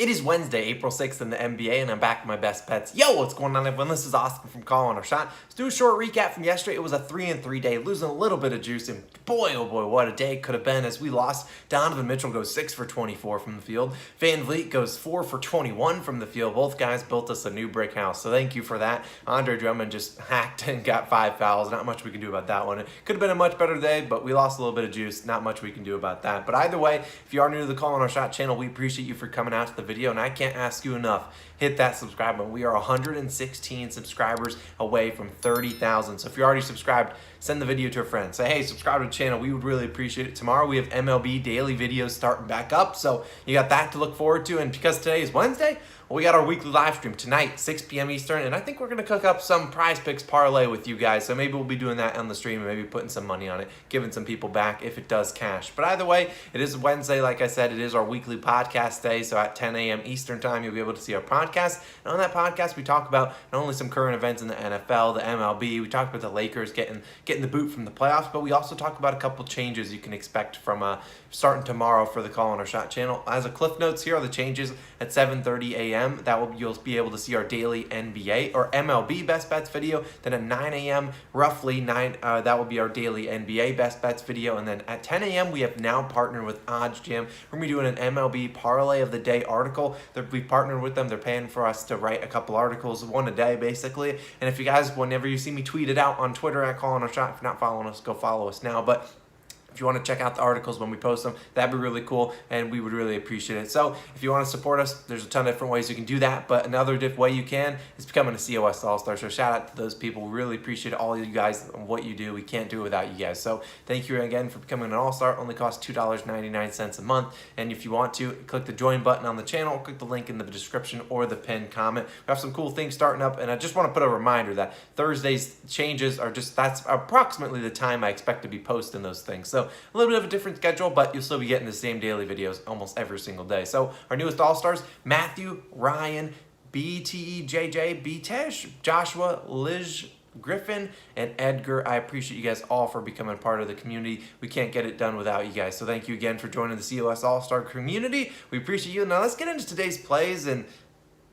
It is Wednesday, April 6th in the NBA, and I'm back with my best bets. Yo, what's going on, everyone? This is Austin from Calling Our Shot. Let's do a short recap from yesterday. It was a 3-3 day, losing a little bit of juice, and boy, oh boy, what a day it could have been as we lost. Donovan Mitchell goes 6 for 24 from the field. Van Vliet goes 4 for 21 from the field. Both guys built us a new brick house, so thank you for that. Andre Drummond just hacked and got 5 fouls. Not much we can do about that one. It could have been a much better day, but we lost a little bit of juice. Not much we can do about that. But either way, if you are new to the Calling Our Shot channel, we appreciate you for coming out to the video, and I can't ask you enough. Hit that subscribe button. We are 116 subscribers away from 30,000. So if you're already subscribed, send the video to a friend. Say, hey, subscribe to the channel. We would really appreciate it. Tomorrow we have MLB daily videos starting back up. So you got that to look forward to. And because today is Wednesday, well, we got our weekly live stream tonight, 6 p.m. Eastern. And I think we're going to cook up some PrizePicks Parlay with you guys. So maybe we'll be doing that on the stream and maybe putting some money on it, giving some people back if it does cash. But either way, it is Wednesday. Like I said, it is our weekly podcast day. So at 10 a.m. Eastern time, you'll be able to see our podcast. And on that podcast, we talk about not only some current events in the NFL, the MLB, we talk about the Lakers getting the boot from the playoffs, but we also talk about a couple changes you can expect from starting tomorrow for the Calling Our Shot channel. As a cliff notes, here are the changes at 7:30 a.m. You'll be able to see our daily NBA or MLB best bets video. Then at 9 a.m. roughly that will be our daily NBA best bets video. And then at 10 a.m. we have now partnered with OddsJam. We're gonna be doing an MLB parlay of the day article. We've partnered with them. They're paying for us to write a couple articles, one a day basically. And if you guys, whenever you see me tweet it out on Twitter at Calling Our Shot, if you're not following us, go follow us now. But if you want to check out the articles when we post them, that'd be really cool, and we would really appreciate it. So if you want to support us, there's a ton of different ways you can do that, but another way you can is becoming a COS All-Star. So shout out to those people. We really appreciate all of you guys and what you do. We can't do it without you guys. So thank you again for becoming an All-Star. Only costs $2.99 a month, and if you want to, click the join button on the channel, click the link in the description or the pinned comment. We have some cool things starting up, and I just want to put a reminder that Thursday's changes are that's approximately the time I expect to be posting those things. So a little bit of a different schedule, but you'll still be getting the same daily videos almost every single day. So our newest All-Stars, Matthew, Ryan, BTEJJ, BTesh, Joshua, Liz, Griffin, and Edgar. I appreciate you guys all for becoming part of the community. We can't get it done without you guys. So thank you again for joining the COS All-Star community. We appreciate you. Now let's get into today's plays. And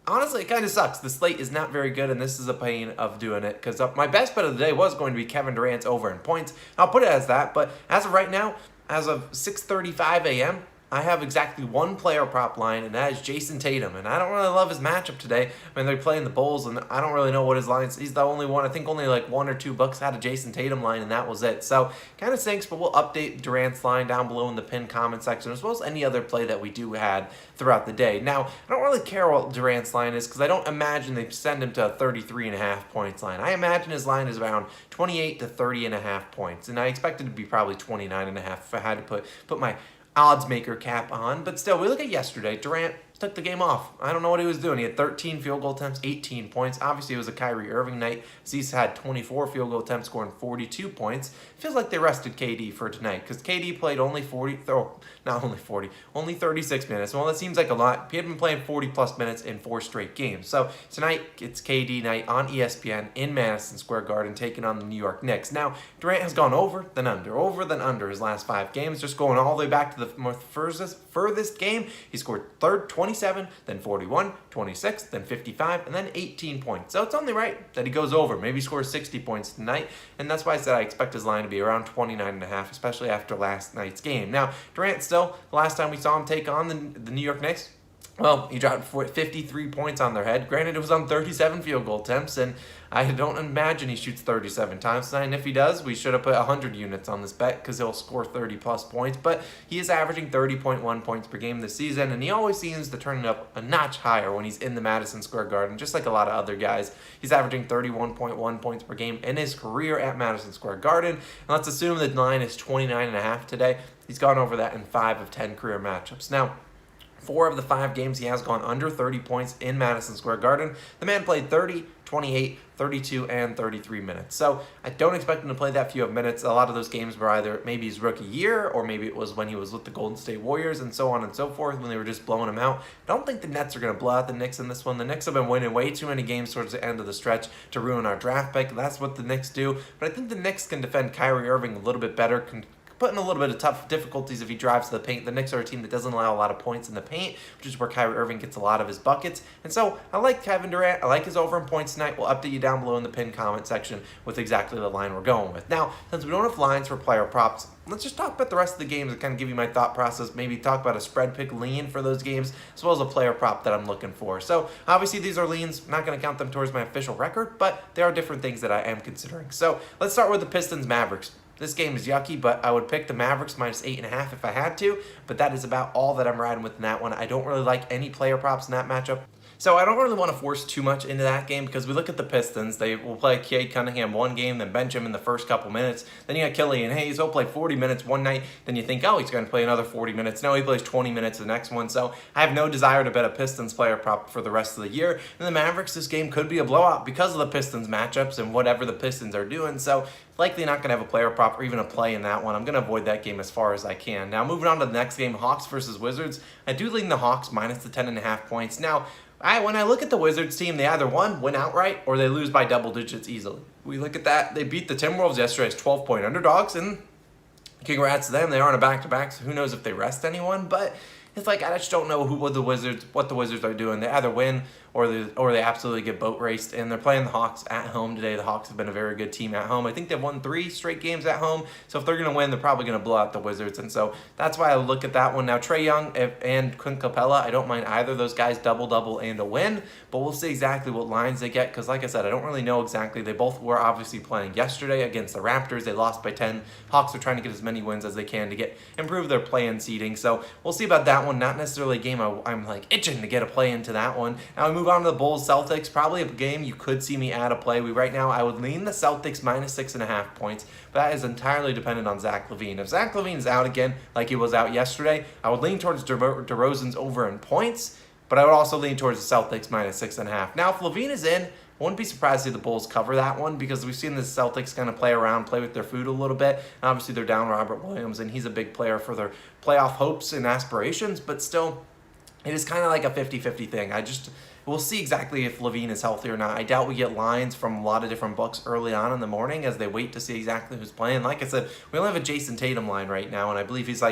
honestly, it kind of sucks. The slate is not very good, and this is a pain of doing it because my best bet of the day was going to be Kevin Durant's over in points. I'll put it as that, but as of right now, as of 6:35 a.m., I have exactly one player prop line, and that is Jason Tatum. And I don't really love his matchup today. I mean, they're playing the Bulls, and I don't really know what his line is. He's the only one. I think only like $1 or $2 had a Jason Tatum line, and that was it. So kind of stinks, but we'll update Durant's line down below in the pinned comment section, as well as any other play that we do had throughout the day. Now, I don't really care what Durant's line is because I don't imagine they send him to a 33.5 points line. I imagine his line is around 28 to 30.5 points, and I expect it to be probably 29.5 if I had to put my odds maker cap on. But still, we look at yesterday. Durant took the game off. I don't know what he was doing. He had 13 field goal attempts, 18 points. Obviously, it was a Kyrie Irving night. Zeus had 24 field goal attempts, scoring 42 points. Feels like they rested KD for tonight because KD played only 36 minutes. Well, that seems like a lot. He had been playing 40-plus minutes in 4 straight games. So tonight, it's KD night on ESPN in Madison Square Garden, taking on the New York Knicks. Now, Durant has gone over than under his last 5 games, just going all the way back to the furthest game. He scored 27, then 41, 26, then 55, and then 18 points. So it's only right that he goes over. Maybe he scores 60 points tonight, and that's why I said I expect his line to be around 29.5, especially after last night's game. Now, Durant still, the last time we saw him take on the New York Knicks, well, he dropped 53 points on their head. Granted, it was on 37 field goal attempts, and I don't imagine he shoots 37 times tonight. And if he does, we should have put 100 units on this bet because he'll score 30-plus points. But he is averaging 30.1 points per game this season, and he always seems to turn it up a notch higher when he's in the Madison Square Garden, just like a lot of other guys. He's averaging 31.1 points per game in his career at Madison Square Garden. And let's assume the line is 29.5 today. He's gone over that in 5 of 10 career matchups. Now, 4 of the 5 games he has gone under 30 points in Madison Square Garden. The man played 30, 28, 32, and 33 minutes. So I don't expect him to play that few of minutes. A lot of those games were either maybe his rookie year or maybe it was when he was with the Golden State Warriors and so on and so forth when they were just blowing him out. I don't think the Nets are going to blow out the Knicks in this one. The Knicks have been winning way too many games towards the end of the stretch to ruin our draft pick. That's what the Knicks do. But I think the Knicks can defend Kyrie Irving a little bit better put in a little bit of tough difficulties if he drives to the paint. The Knicks are a team that doesn't allow a lot of points in the paint, which is where Kyrie Irving gets a lot of his buckets. And so I like Kevin Durant. I like his over in points tonight. We'll update you down below in the pinned comment section with exactly the line we're going with. Now, since we don't have lines for player props, let's just talk about the rest of the games and kind of give you my thought process, maybe talk about a spread pick lean for those games, as well as a player prop that I'm looking for. So obviously these are leans. I'm not going to count them towards my official record, but there are different things that I am considering. So let's start with the Pistons Mavericks. This game is yucky, but I would pick the Mavericks minus 8.5 if I had to, but that is about all that I'm riding with in that one. I don't really like any player props in that matchup. So I don't really want to force too much into that game because we look at the Pistons. They will play Cade Cunningham one game, then bench him in the first couple minutes. Then you got Killian Hayes. He'll play 40 minutes one night. Then you think, oh, he's going to play another 40 minutes. No, he plays 20 minutes the next one. So I have no desire to bet a Pistons player prop for the rest of the year. And the Mavericks, this game could be a blowout because of the Pistons matchups and whatever the Pistons are doing. So likely not going to have a player prop or even a play in that one. I'm going to avoid that game as far as I can. Now, moving on to the next game, Hawks versus Wizards. I do lean the Hawks minus the 10.5 points. Now, when I look at the Wizards team, they either win outright or they lose by double digits easily. We look at that. They beat the Timberwolves yesterday as 12-point underdogs, and congrats to them. They are on a back-to-back, so who knows if they rest anyone, but it's like I just don't know what the Wizards are doing. They either win or they absolutely get boat raced, and they're playing the Hawks at home today. The Hawks have been a very good team at home. I think they've won 3 straight games at home, so if they're going to win, they're probably going to blow out the Wizards, and so that's why I look at that one. Now, Trae Young and Clint Capella, I don't mind either of those guys double and a win, but we'll see exactly what lines they get because, like I said, I don't really know exactly. They both were obviously playing yesterday against the Raptors. They lost by 10. Hawks are trying to get as many wins as they can to improve their play-in seeding, so we'll see about that one. Not necessarily a game I'm like itching to get a play into that one. Now we move on to the Bulls Celtics, probably a game you could see me add a play. Right now I would lean the Celtics minus 6.5 points, but that is entirely dependent on Zach LaVine. If Zach LaVine is out again like he was out yesterday, I would lean towards DeRozan's over in points, but I would also lean towards the Celtics minus 6.5. Now if LaVine is in, I wouldn't be surprised to see the Bulls cover that one because we've seen the Celtics kind of play with their food a little bit. And obviously they're down Robert Williams, and he's a big player for their playoff hopes and aspirations, but still, it is kind of like a 50-50 thing. We'll see exactly if LaVine is healthy or not. I doubt we get lines from a lot of different books early on in the morning as they wait to see exactly who's playing. Like I said, we only have a Jason Tatum line right now, and I believe his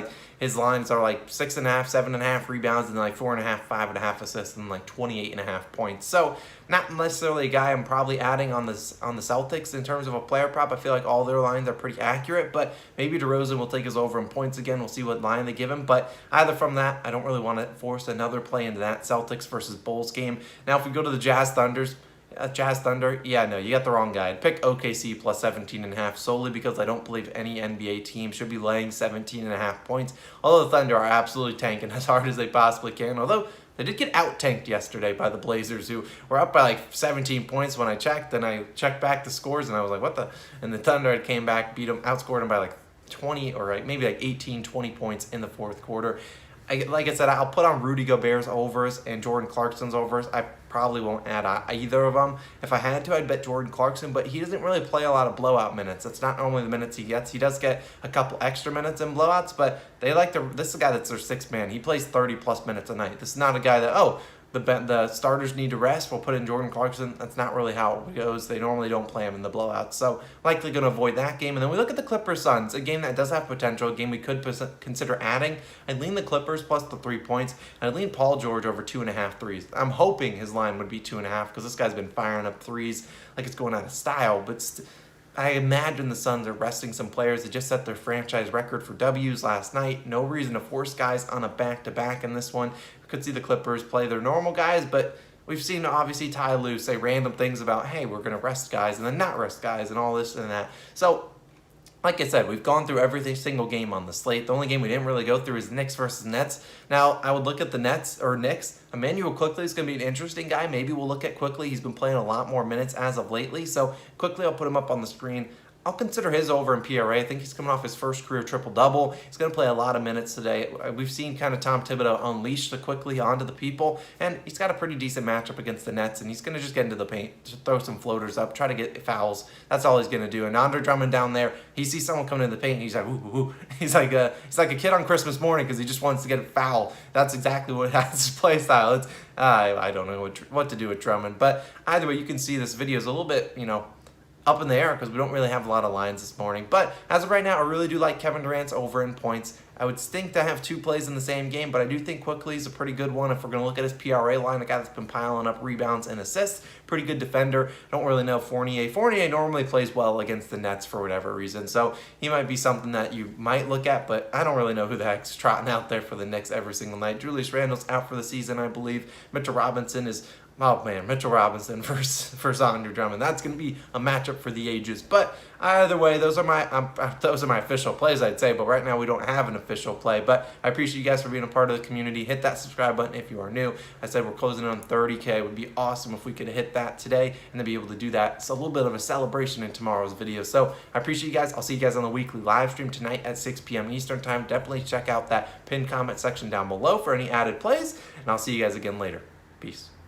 lines are like 6.5, 7.5 rebounds, and like 4.5, 5.5 assists, and like 28.5 points. So not necessarily a guy I'm probably adding on the Celtics in terms of a player prop. I feel like all their lines are pretty accurate, but maybe DeRozan will take his over in points again. We'll see what line they give him. But either from that, I don't really want to force another play into that Celtics versus Bulls game. Now, if we go to the Jazz Thunder, yeah, no, you got the wrong guy. I'd pick OKC plus 17.5 solely because I don't believe any NBA team should be laying 17.5 points. Although the Thunder are absolutely tanking as hard as they possibly can. Although they did get out-tanked yesterday by the Blazers, who were up by like 17 points when I checked. Then I checked back the scores, and I was like, what the? And the Thunder had came back, outscored them by like 20 or maybe like 18, 20 points in the fourth quarter. Like I said, I'll put on Rudy Gobert's overs and Jordan Clarkson's overs. I probably won't add either of them. If I had to, I'd bet Jordan Clarkson, but he doesn't really play a lot of blowout minutes. That's not normally the minutes he gets. He does get a couple extra minutes in blowouts, but this is a guy that's their sixth man. He plays 30-plus minutes a night. This is not a guy that, the starters need to rest, we'll put in Jordan Clarkson. That's not really how it goes. They normally don't play him in the blowouts. So likely going to avoid that game. And then we look at the Clippers Suns, a game that does have potential, a game we could consider adding. I'd lean the Clippers plus the 3 points. And I'd lean Paul George over 2.5 threes. I'm hoping his line would be 2.5 because this guy's been firing up threes like it's going out of style. But I imagine the Suns are resting some players that just set their franchise record for W's last night. No reason to force guys on a back-to-back in this one. We could see the Clippers play their normal guys, but we've seen obviously Ty Lue say random things about, hey, we're going to rest guys and then not rest guys and all this and that. So, like I said, we've gone through every single game on the slate. The only game we didn't really go through is Knicks versus Nets. Now, I would look at the Knicks. Emmanuel Quickley is going to be an interesting guy. Maybe we'll look at Quickley. He's been playing a lot more minutes as of lately. So, Quickley, I'll put him up on the screen. I'll consider his over in PRA. I think he's coming off his first career triple-double. He's going to play a lot of minutes today. We've seen kind of Tom Thibodeau unleash the Quickley onto the people, and he's got a pretty decent matchup against the Nets, and he's going to just get into the paint, just throw some floaters up, try to get fouls. That's all he's going to do. And Andre Drummond down there, he sees someone coming in the paint, and he's like, ooh, ooh, ooh. He's like a kid on Christmas morning because he just wants to get a foul. That's exactly what has his play style. I don't know what to do with Drummond, but either way, you can see this video is a little bit, up in the air because we don't really have a lot of lines this morning. But as of right now, I really do like Kevin Durant's over in points. I would think to have 2 plays in the same game, but I do think Quickly is a pretty good one if we're going to look at his PRA line, a guy that's been piling up rebounds and assists. Pretty good defender. I don't really know Fournier. Fournier normally plays well against the Nets for whatever reason, so he might be something that you might look at, but I don't really know who the heck's trotting out there for the Knicks every single night. Julius Randle's out for the season, I believe. Mitchell Robinson is... Oh man, Mitchell Robinson versus Andre Drummond. That's going to be a matchup for the ages. But either way, those are my official plays, I'd say. But right now we don't have an official play. But I appreciate you guys for being a part of the community. Hit that subscribe button if you are new. I said we're closing on 30K. It would be awesome if we could hit that today and then be able to do that. It's a little bit of a celebration in tomorrow's video. So I appreciate you guys. I'll see you guys on the weekly live stream tonight at 6 p.m. Eastern time. Definitely check out that pinned comment section down below for any added plays. And I'll see you guys again later. Peace.